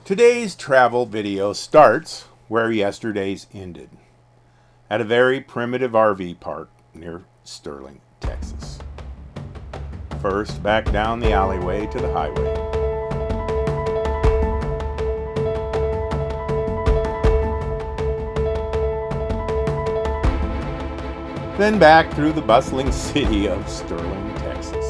Today's travel video starts where yesterday's ended, at a very primitive RV park near Sterling, Texas. First, back down the alleyway to the highway. Then back through the bustling city of Sterling, Texas.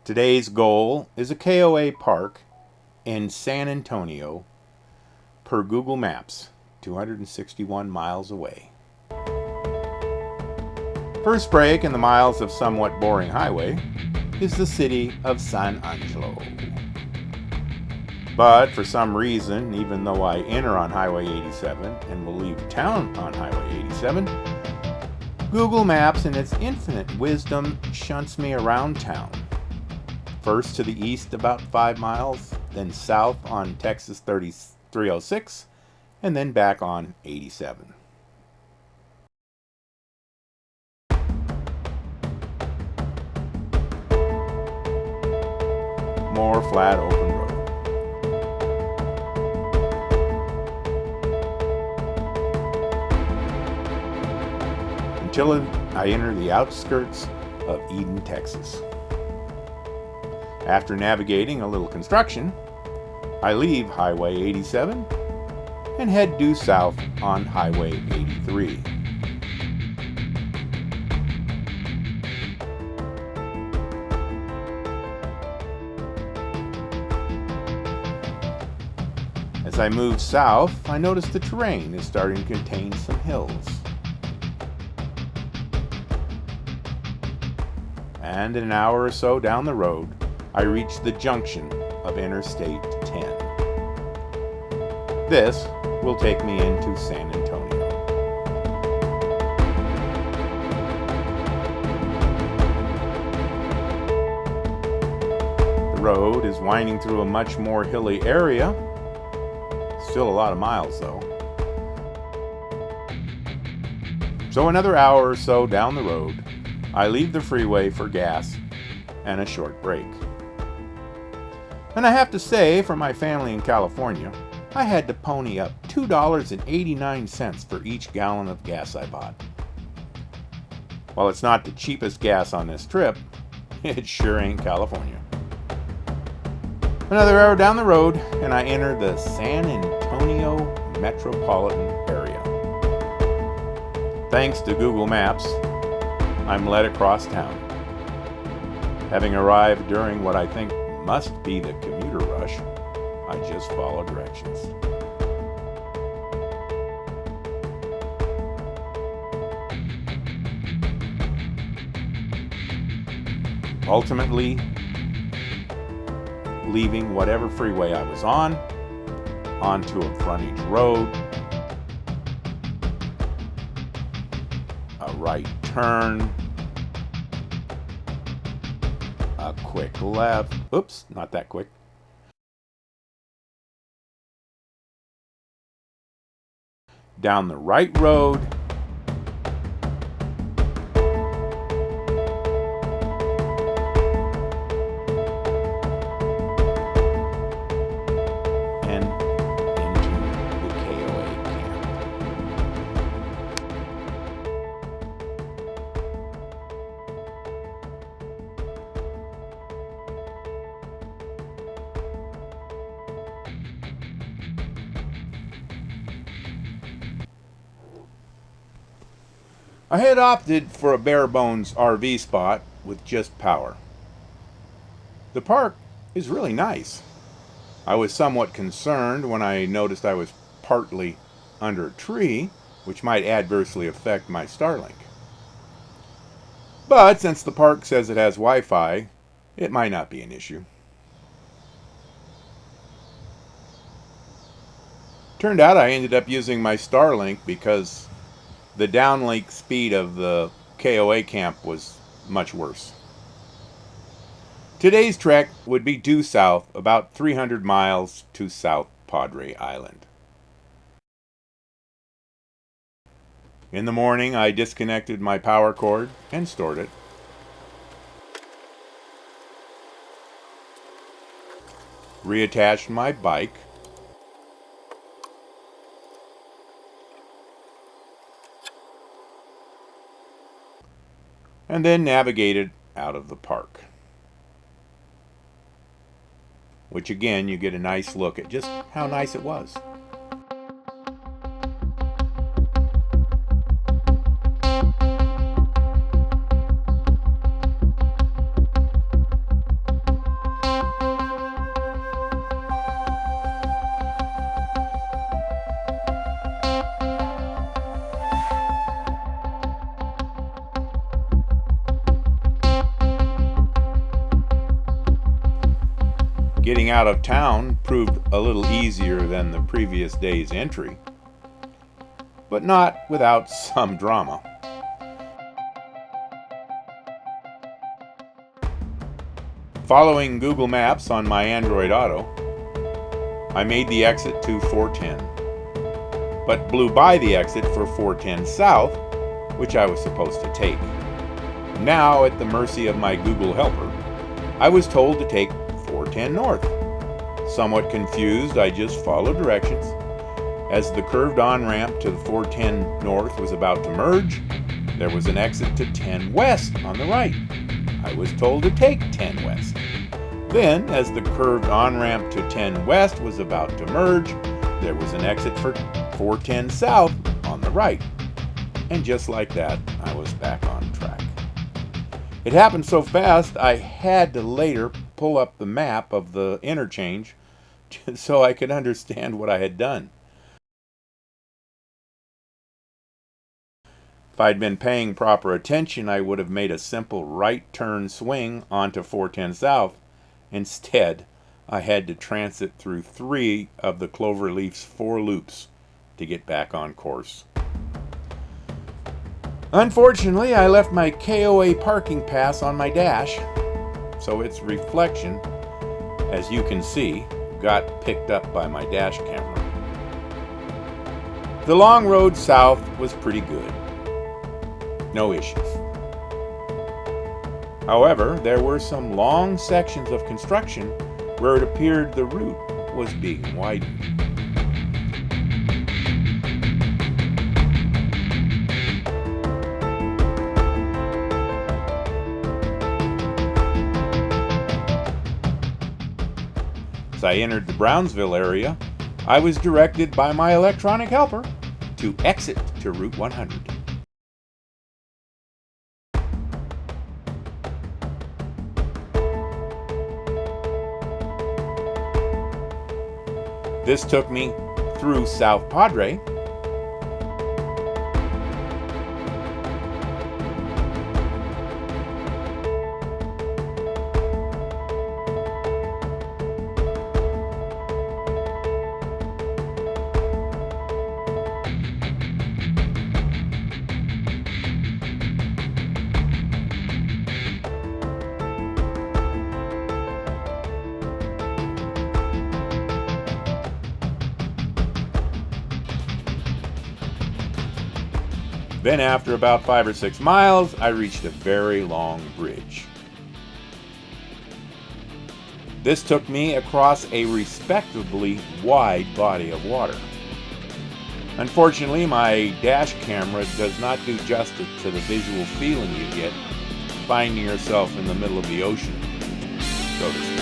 Today's goal is a KOA park in San Antonio, per Google Maps, 261 miles away. First break in the miles of somewhat boring highway is the city of San Angelo. But for some reason, even though I enter on Highway 87 and will leave town on Highway 87, Google Maps in its infinite wisdom shunts me around town. First to the east about 5 miles, then south on Texas 306, and then back on 87. More flat open road. Until I enter the outskirts of Eden, Texas. After navigating a little construction, I leave Highway 87 and head due south on Highway 83. As I move south, I notice the terrain is starting to contain some hills. And an hour or so down the road, I reach the junction of Interstate 10. This will take me into San Antonio. The road is winding through a much more hilly area. Still a lot of miles though. So another hour or so down the road, I leave the freeway for gas and a short break. And I have to say, for my family in California, I had to pony up $2.89 for each gallon of gas I bought. While it's not the cheapest gas on this trip, it sure ain't California. Another hour down the road, and I enter the San Antonio metropolitan area. Thanks to Google Maps, I'm led across town. Having arrived during what I think must be the commuter rush, I just follow directions. Ultimately, leaving whatever freeway I was on, onto a frontage road, a right turn, a quick left. Oops, not that quick. Down the right road. And into the KOA camp. I had opted for a bare bones RV spot with just power. The park is really nice. I was somewhat concerned when I noticed I was partly under a tree, which might adversely affect my Starlink. But since the park says it has Wi-Fi, it might not be an issue. Turned out I ended up using my Starlink because the downlink speed of the KOA camp was much worse. Today's trek would be due south about 300 miles to South Padre Island. In the morning, I disconnected my power cord and stored it. reattached my bike, and then navigated out of the park. Which again, you get a nice look at just how nice it was. Getting out of town proved a little easier than the previous day's entry, but not without some drama. Following Google Maps on my Android Auto, I made the exit to 410, but blew by the exit for 410 South, which I was supposed to take. Now, at the mercy of my Google helper, I was told to take 410 North. Somewhat confused, I just followed directions. As the curved on-ramp to the 410 North was about to merge, there was an exit to 10 West on the right. I was told to take 10 West. Then, as the curved on-ramp to 10 West was about to merge, there was an exit for 410 South on the right. And just like that, I was back on track. It happened so fast, I had to later pull up the map of the interchange so I could understand what I had done. If I'd been paying proper attention, I would have made a simple right turn swing onto 410 South. Instead, I had to transit through 3 of the Cloverleaf's 4 loops to get back on course. Unfortunately, I left my KOA parking pass on my dash, so its reflection, as you can see, got picked up by my dash camera. The long road south was pretty good. No issues. However, there were some long sections of construction where it appeared the route was being widened. As I entered the Brownsville area, I was directed by my electronic helper to exit to Route 100. This took me through South Padre, Then after about 5 or 6 miles, I reached a very long bridge. This took me across a respectably wide body of water. Unfortunately, my dash camera does not do justice to the visual feeling you get finding yourself in the middle of the ocean, so to speak.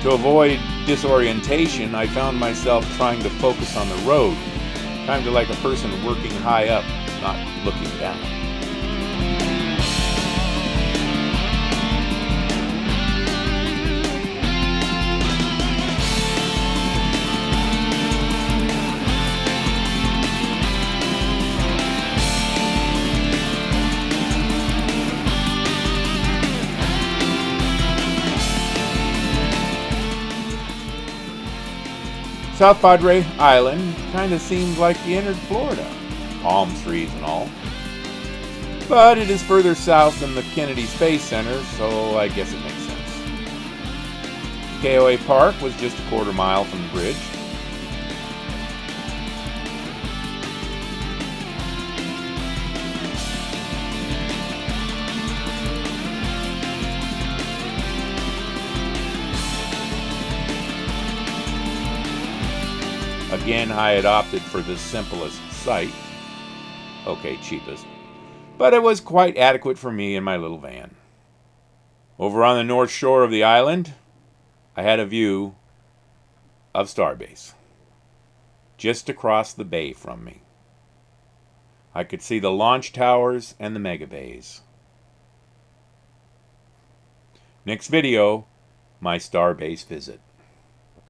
To avoid disorientation, I found myself trying to focus on the road, kind of like a person working high up, not looking down. South Padre Island kind of seemed like you entered Florida, palm trees and all. But it is further south than the Kennedy Space Center, so I guess it makes sense. KOA Park was just a quarter mile from the bridge, Again, I had opted for the simplest site. Okay, cheapest. But it was quite adequate for me in my little van. Over on the north shore of the island, I had a view of Starbase, just across the bay from me. I could see the launch towers and the mega bays. Next video, my Starbase visit.